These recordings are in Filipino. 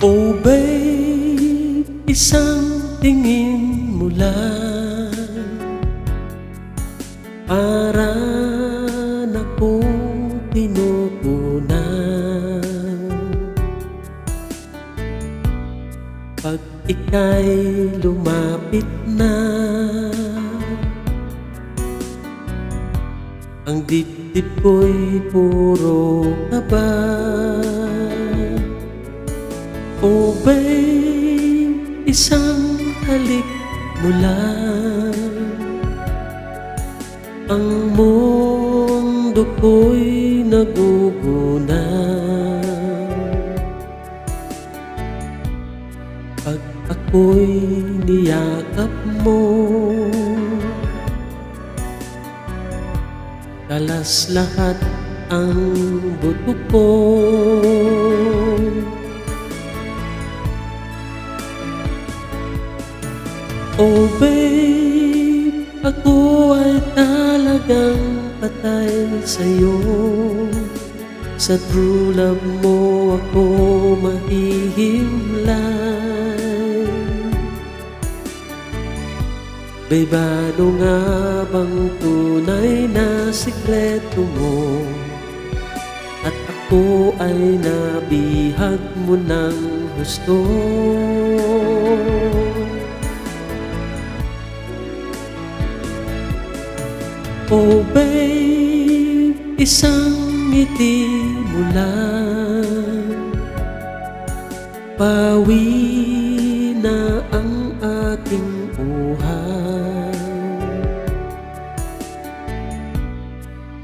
Oh babe, isang tingin mo lang para na kong tinutunan. Pag ika'y lumapit na, ang dibdib ko'y puro kaba. Oh babe, isang halik mo lang, ang mundo ko'y nagugunan. Pag ako'y niyakap mo, kalas lahat ang buto ko. Oh babe, ako ay talagang patay sa'yo. Sa true love mo ako mahihimlay. Babe, ano nga bang tunay na sikreto mo? At ako ay nabihag mo ng gusto. Oh babe, isang ngiti mo lang, pawi na ang aking uhaw.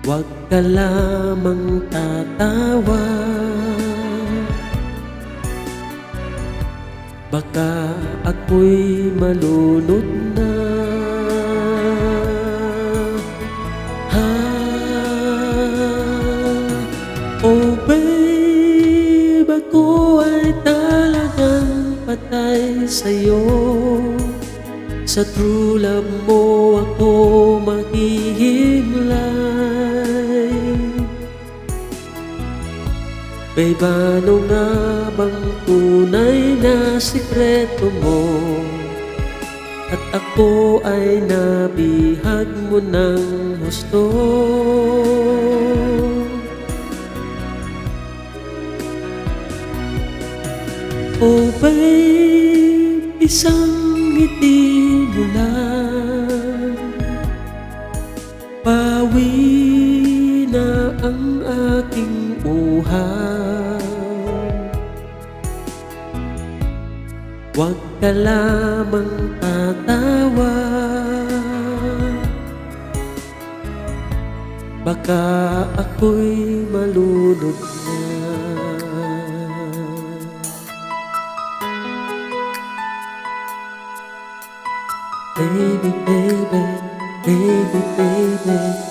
Huwag ka lamang tatawa, baka ako'y malunod na. Oh babe, ako ay talagang patay sa'yo. Sa true love mo ako mahihimlay. Babe, ano nga bang tunay na sikreto mo? At ako ay nabihag mo ng husto. Oh babe, isang ngiti mo lang, pawi na ang aking uhaw. Huwag ka lamang tatawa, baka ako'y malunod na. Baby, baby, baby, baby.